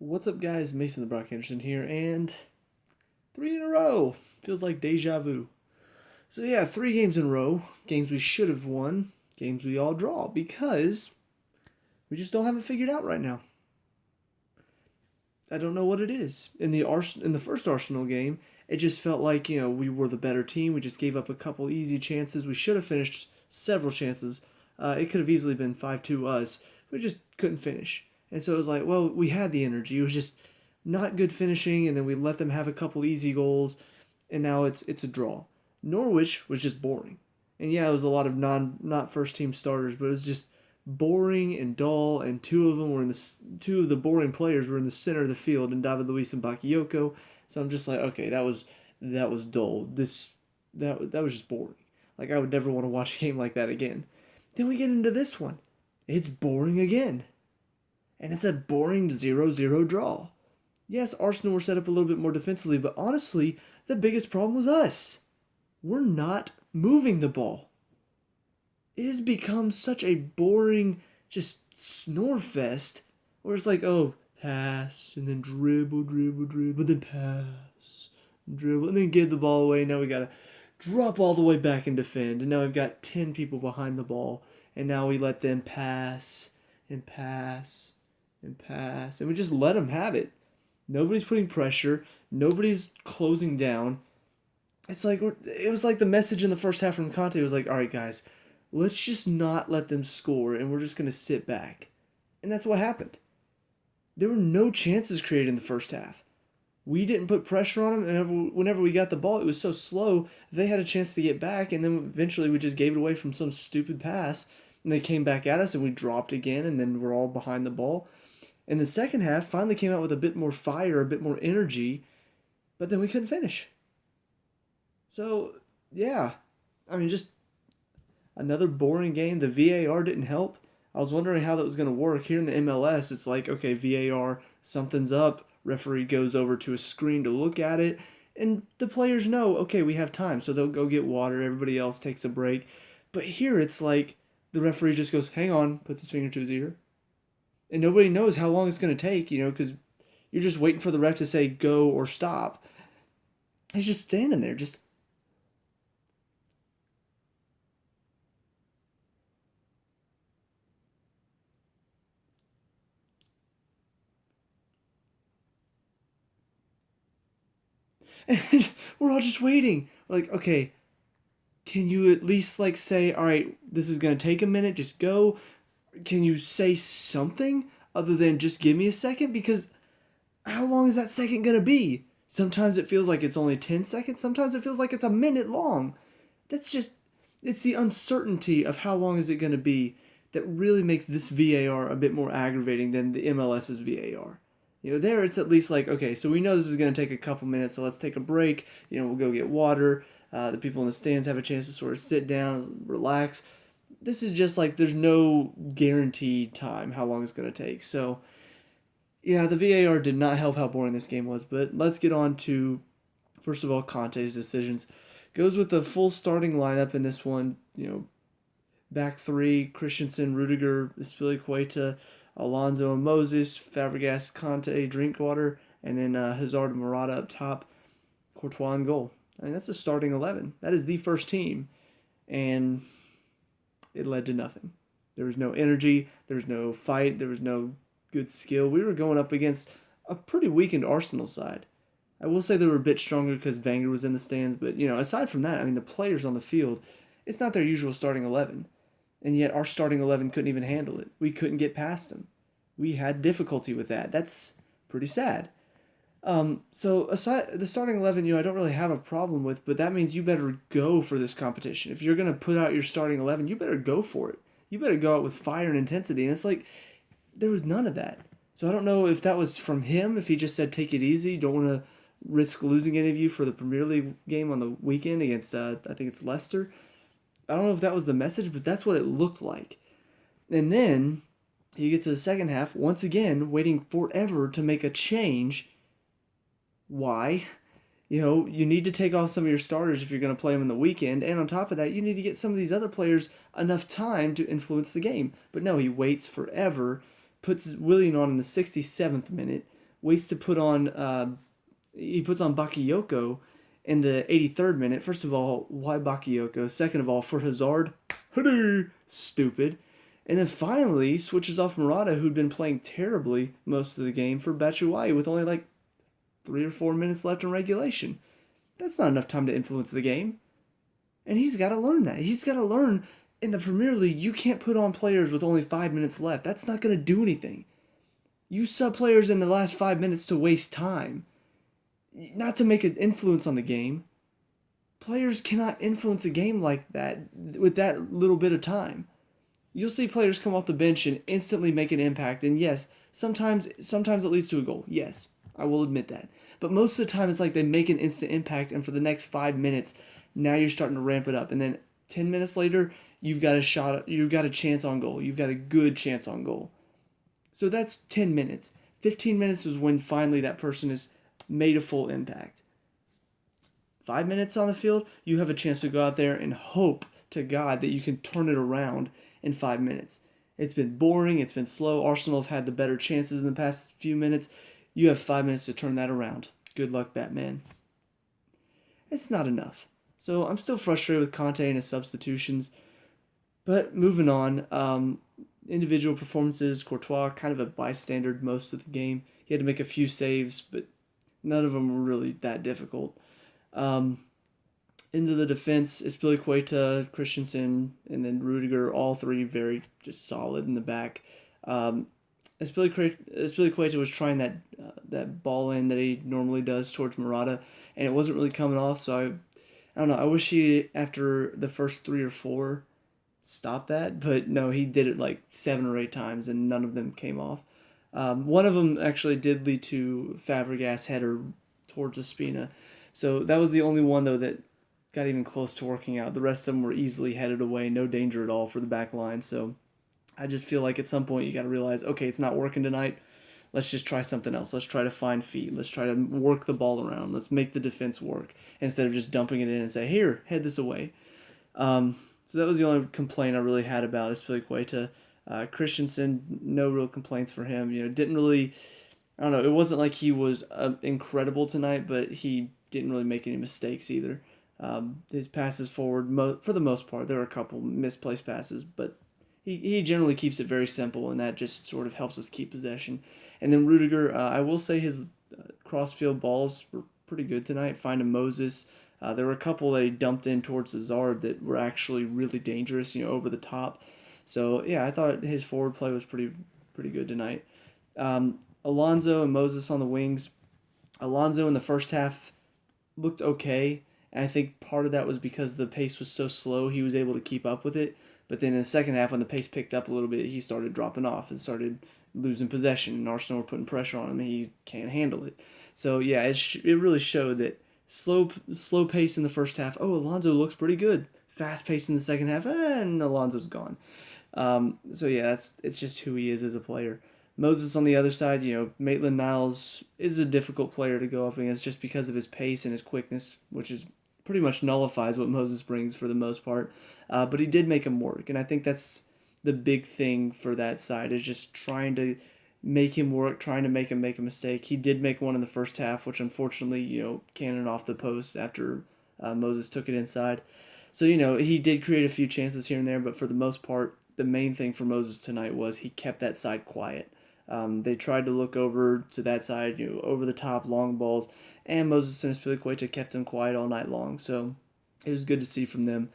What's up, guys? Mason the Brock Henderson here, and three in a row. Feels like deja vu. So, yeah, 3 games in a row. Games we should have won, games we all draw because we just don't have it figured out right now. I don't know what it is. In the first Arsenal game, it just felt like, we were the better team. We just gave up a couple easy chances. We should have finished several chances. It could have easily been 5-2 us. We just couldn't finish. And so it was like, well, we had the energy. It was just not good finishing, and then we let them have a couple easy goals, and now it's a draw. Norwich was just boring. And yeah, it was a lot of not first team starters, but it was just boring and dull, and two of the boring players were in the center of the field, and David Luiz and Bakayoko. So I'm just like, okay, that was dull. That was just boring. Like, I would never want to watch a game like that again. Then we get into this one. It's boring again. And it's a boring 0-0 draw. Yes, Arsenal were set up a little bit more defensively, but honestly, the biggest problem was us. We're not moving the ball. It has become such a boring, just snore fest where it's like, oh, pass, and then dribble, dribble, dribble, then pass, dribble, and then give the ball away. Now we gotta drop all the way back and defend, and now we've got 10 people behind the ball, and now we let them pass and pass and pass, and we just let them have it. Nobody's putting pressure. Nobody's closing down. It was like the message in the first half from Conte was like, all right, guys, let's just not let them score, and we're just going to sit back. And that's what happened. There were no chances created in the first half. We didn't put pressure on them, and whenever we got the ball, it was so slow, they had a chance to get back, and then eventually we just gave it away from some stupid pass, and they came back at us, and we dropped again, and then we're all behind the ball. And the second half finally came out with a bit more fire, a bit more energy, but then we couldn't finish. So, yeah, I mean, just another boring game. The VAR didn't help. I was wondering how that was going to work. Here in the MLS, it's like, okay, VAR, something's up. Referee goes over to a screen to look at it, and the players know, okay, we have time, so they'll go get water. Everybody else takes a break. But here, it's like the referee just goes, hang on, puts his finger to his ear, and nobody knows how long it's going to take, because you're just waiting for the ref to say go or stop. He's just standing there, just. And we're all just waiting. We're like, okay, can you at least like say, all right, this is gonna take a minute, just go. Can you say something other than just give me a second? Because how long is that second gonna be? Sometimes it feels like it's only 10 seconds. Sometimes it feels like it's a minute long. That's just, it's the uncertainty of how long is it gonna be that really makes this VAR a bit more aggravating than the MLS's VAR. There it's at least like, okay, so we know this is going to take a couple minutes, so let's take a break. We'll go get water. The people in the stands have a chance to sort of sit down, relax. This is just like there's no guaranteed time how long it's going to take. So, yeah, the VAR did not help how boring this game was, but let's get on to, first of all, Conte's decisions. Goes with the full starting lineup in this one, back three, Christensen, Rudiger, Spilicueta, Alonso and Moses, Fabregas, Conte, Drinkwater, and then Hazard and Morata up top, Courtois in goal. I mean, that's the starting 11. That is the first team, and it led to nothing. There was no energy, there was no fight, there was no good skill. We were going up against a pretty weakened Arsenal side. I will say they were a bit stronger because Wenger was in the stands, but, aside from that, I mean, the players on the field, it's not their usual starting 11. And yet our starting 11 couldn't even handle it. We couldn't get past them. We had difficulty with that. That's pretty sad. So aside the starting 11, I don't really have a problem with, but that means you better go for this competition. If you're going to put out your starting 11, you better go for it. You better go out with fire and intensity. And it's like there was none of that. So I don't know if that was from him, if he just said take it easy, don't want to risk losing any of you for the Premier League game on the weekend against I think it's Leicester. I don't know if that was the message, but that's what it looked like. And then you get to the second half, once again, waiting forever to make a change. Why? You need to take off some of your starters if you're going to play them in the weekend. And on top of that, you need to get some of these other players enough time to influence the game. But no, he waits forever, puts Willian on in the 67th minute, waits to put on he puts on Bakayoko in the 83rd minute. First of all, why Bakayoko? Second of all, for Hazard, stupid. And then finally switches off Murata, who'd been playing terribly most of the game, for Batshuayi with only like 3 or 4 minutes left in regulation. That's not enough time to influence the game. And he's got to learn that. He's got to learn in the Premier League, you can't put on players with only 5 minutes left. That's not going to do anything. You sub players in the last 5 minutes to waste time, not to make an influence on the game. Players cannot influence a game like that with that little bit of time. You'll see players come off the bench and instantly make an impact, and yes, sometimes it leads to a goal. Yes, I will admit that. But most of the time, it's like they make an instant impact, and for the next 5 minutes, now you're starting to ramp it up, and then 10 minutes later, you've got a chance on goal. You've got a good chance on goal. So that's 10 minutes. 15 minutes is when finally that person has made a full impact. 5 minutes on the field, you have a chance to go out there and hope to God that you can turn it around in 5 minutes. It's been boring. It's been slow. Arsenal have had the better chances in the past few minutes. You have 5 minutes to turn that around. Good luck, Batman. It's not enough. So I'm still frustrated with Conte and his substitutions. But moving on, individual performances, Courtois kind of a bystander most of the game. He had to make a few saves, but none of them were really that difficult. Into the defense, Azpilicueta, Christensen, and then Rudiger, all three very just solid in the back. Azpilicueta was trying that ball in that he normally does towards Murata, and it wasn't really coming off, so I don't know. I wish he, after the first 3 or 4, stopped that, but no, he did it like 7 or 8 times, and none of them came off. One of them actually did lead to Fabregas' header towards Ospina, so that was the only one, though, that got even close to working out. The rest of them were easily headed away, no danger at all for the back line. So I just feel like at some point you got to realize, okay, it's not working tonight. Let's just try something else. Let's try to find feet. Let's try to work the ball around. Let's make the defense work instead of just dumping it in and say, here, head this away. So that was the only complaint I really had about Azpilicueta. Christensen, no real complaints for him. Didn't really, I don't know, it wasn't like he was incredible tonight, but he didn't really make any mistakes either. His passes forward, for the most part, there were a couple misplaced passes, but he generally keeps it very simple, and that just sort of helps us keep possession. And then Rudiger, I will say his crossfield balls were pretty good tonight. Finding Moses, there were a couple that he dumped in towards Hazard that were actually really dangerous, over the top. So yeah, I thought his forward play was pretty good tonight. Alonso and Moses on the wings. Alonso in the first half looked okay. And I think part of that was because the pace was so slow, he was able to keep up with it. But then in the second half, when the pace picked up a little bit, he started dropping off and started losing possession. And Arsenal were putting pressure on him, and he can't handle it. So yeah, it really showed that slow pace in the first half. Oh, Alonso looks pretty good. Fast pace in the second half, and Alonso's gone. So yeah, it's just who he is as a player. Moses on the other side, Maitland-Niles is a difficult player to go up against just because of his pace and his quickness, which is pretty much nullifies what Moses brings for the most part. But he did make him work, and I think that's the big thing for that side is just trying to make him work, trying to make him make a mistake. He did make one in the first half, which unfortunately, cannoned off the post after Moses took it inside. So, he did create a few chances here and there, but for the most part, the main thing for Moses tonight was he kept that side quiet. They tried to look over to that side, over the top, long balls, and Moses and Azpilicueta kept them quiet all night long. So it was good to see from them.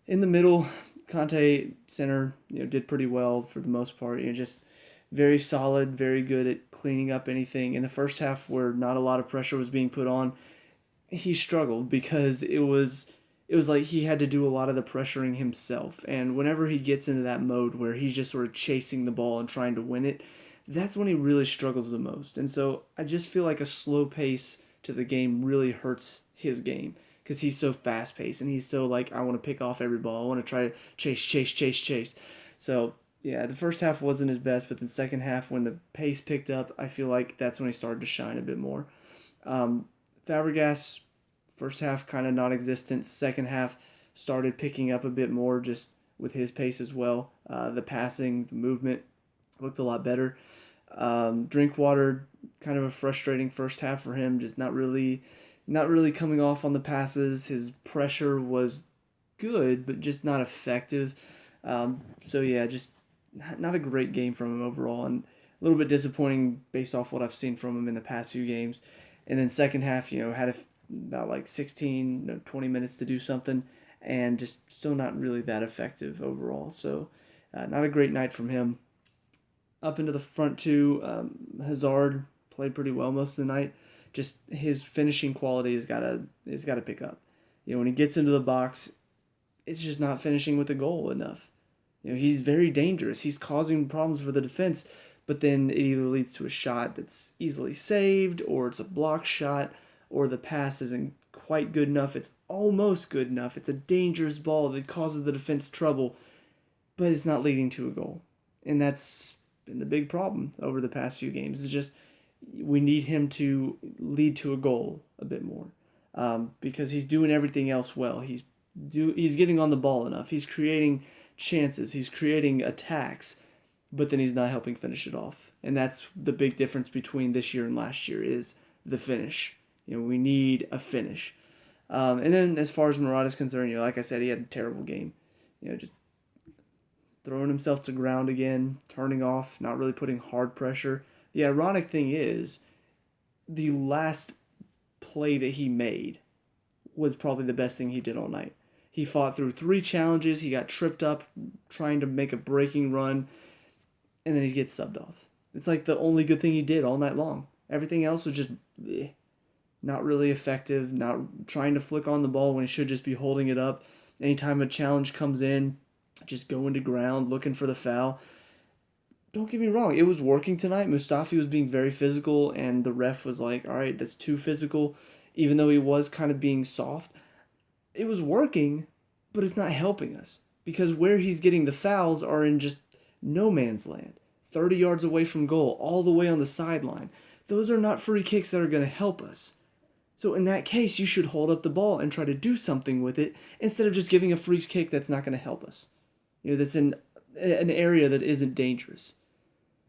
In the middle, Conte center, did pretty well for the most part. Just very solid, very good at cleaning up anything. In the first half, where not a lot of pressure was being put on, he struggled because it was like he had to do a lot of the pressuring himself. And whenever he gets into that mode where he's just sort of chasing the ball and trying to win it, that's when he really struggles the most. And so I just feel like a slow pace to the game really hurts his game because he's so fast paced and he's so like, I want to pick off every ball. I want to try to chase. So yeah, the first half wasn't his best, but the second half when the pace picked up, I feel like that's when he started to shine a bit more. Fabregas, first half kind of non-existent. Second half started picking up a bit more just with his pace as well. The passing, the movement looked a lot better. Drinkwater kind of a frustrating first half for him. Just not really coming off on the passes. His pressure was good, but just not effective. So yeah, just not a great game from him overall, and a little bit disappointing based off what I've seen from him in the past few games. And then second half, had about like 16, 20 minutes to do something, and just still not really that effective overall. So not a great night from him. Up into the front two, Hazard played pretty well most of the night. Just his finishing quality has got to pick up. When he gets into the box, it's just not finishing with a goal enough. He's very dangerous. He's causing problems for the defense, but then it either leads to a shot that's easily saved, or it's a block shot, or the pass isn't quite good enough. It's almost good enough. It's a dangerous ball that causes the defense trouble, but it's not leading to a goal. And that's been the big problem over the past few games. It's just we need him to lead to a goal a bit more, because he's doing everything else well. He's getting on the ball enough. He's creating chances. He's creating attacks, but then he's not helping finish it off. And that's the big difference between this year and last year is the finish. We need a finish. And then as far as Murata's concerned, like I said, he had a terrible game. Just throwing himself to ground again, turning off, not really putting hard pressure. The ironic thing is, the last play that he made was probably the best thing he did all night. He fought through 3 challenges. He got tripped up trying to make a breaking run, and then he gets subbed off. It's like the only good thing he did all night long. Everything else was just not really effective, not trying to flick on the ball when he should just be holding it up. Anytime a challenge comes in, just going to ground, looking for the foul. Don't get me wrong, it was working tonight. Mustafi was being very physical, and the ref was like, all right, that's too physical, even though he was kind of being soft. It was working, but it's not helping us, because where he's getting the fouls are in just no man's land. 30 yards away from goal, all the way on the sideline. Those are not free kicks that are going to help us. So in that case, you should hold up the ball and try to do something with it instead of just giving a free kick that's not going to help us. That's in an area that isn't dangerous.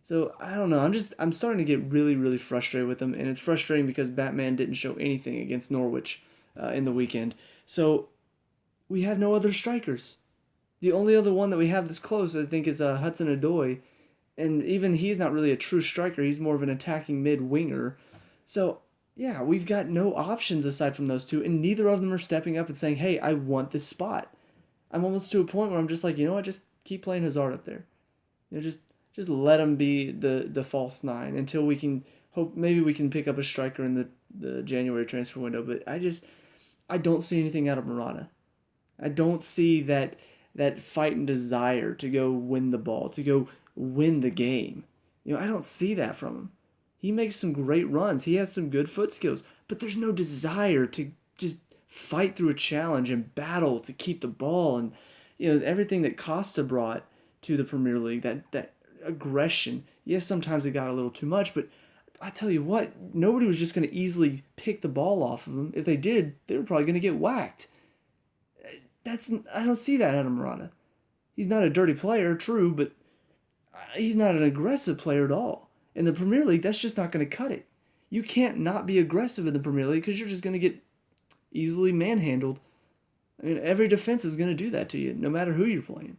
So I don't know. I'm starting to get really, really frustrated with him, and it's frustrating because Batman didn't show anything against Norwich in the weekend. So we have no other strikers. The only other one that we have that's close, I think, is Hudson-Odoi, and even he's not really a true striker. He's more of an attacking mid-winger. So yeah, we've got no options aside from those two, and neither of them are stepping up and saying, hey, I want this spot. I'm almost to a point where I'm just like, just keep playing Hazard up there. Just let him be the false 9 until we can hope maybe we can pick up a striker in the January transfer window. But I don't see anything out of Murata. I don't see that fight and desire to go win the ball, to go win the game. I don't see that from him. He makes some great runs. He has some good foot skills, but there's no desire to just fight through a challenge and battle to keep the ball, and everything that Costa brought to the Premier League, that aggression. Yes, sometimes it got a little too much, but I tell you what, nobody was just going to easily pick the ball off of him. If they did, they were probably going to get whacked. I don't see that out of Murata. He's not a dirty player, true, but he's not an aggressive player at all. In the Premier League, that's just not going to cut it. You can't not be aggressive in the Premier League because you're just going to get easily manhandled. I mean, every defense is going to do that to you, no matter who you're playing.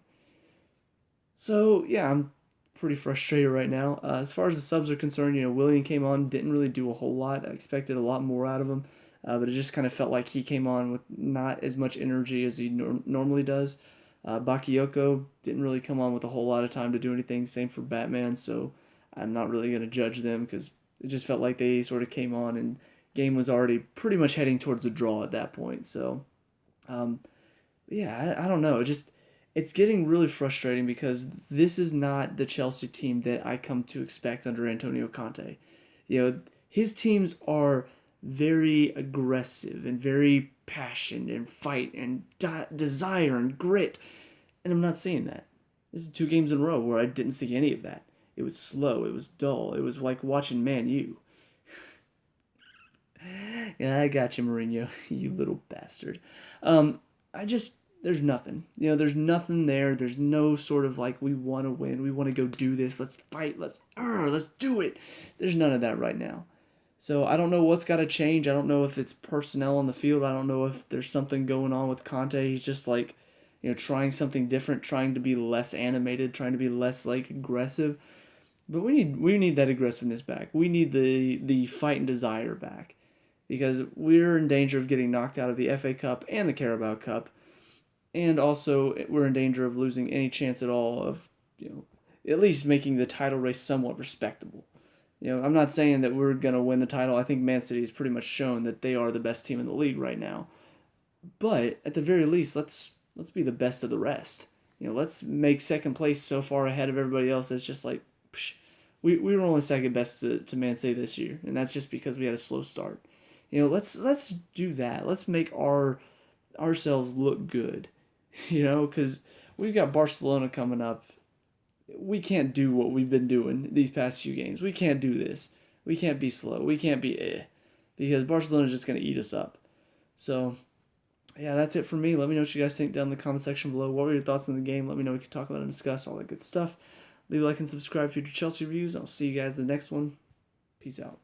So, yeah, I'm pretty frustrated right now. As far as the subs are concerned, Willian came on, didn't really do a whole lot. I expected a lot more out of him, but it just kind of felt like he came on with not as much energy as he normally does. Bakayoko didn't really come on with a whole lot of time to do anything. Same for Batman, so I'm not really going to judge them because it just felt like they sort of came on and game was already pretty much heading towards a draw at that point. So, yeah, I don't know. It's getting really frustrating because this is not the Chelsea team that I come to expect under Antonio Conte. His teams are very aggressive and very passionate and fight and desire and grit, and I'm not seeing that. This is 2 games in a row where I didn't see any of that. It was slow. It was dull. It was like watching Man U. Yeah, I got you, Mourinho. You little bastard. there's nothing. There's nothing there. There's no sort of like, we want to win. We want to go do this. Let's fight. Let's do it. There's none of that right now. So I don't know what's got to change. I don't know if it's personnel on the field. I don't know if there's something going on with Conte. He's just like, trying something different, trying to be less animated, trying to be less like aggressive. But we need that aggressiveness back. We need the fight and desire back, because we're in danger of getting knocked out of the FA Cup and the Carabao Cup, and also we're in danger of losing any chance at all of at least making the title race somewhat respectable. I'm not saying that we're gonna win the title. I think Man City has pretty much shown that they are the best team in the league right now. But at the very least, let's be the best of the rest. Let's make second place so far ahead of everybody else. It's just like, psh, we were only second best to Man City this year, and that's just because we had a slow start. Let's do that. Let's make ourselves look good. Because we've got Barcelona coming up. We can't do what we've been doing these past few games. We can't do this. We can't be slow. We can't be because Barcelona's just going to eat us up. So, yeah, that's it for me. Let me know what you guys think down in the comment section below. What were your thoughts on the game? Let me know. We can talk about and discuss all that good stuff. Leave a like and subscribe for future Chelsea reviews. I'll see you guys in the next one. Peace out.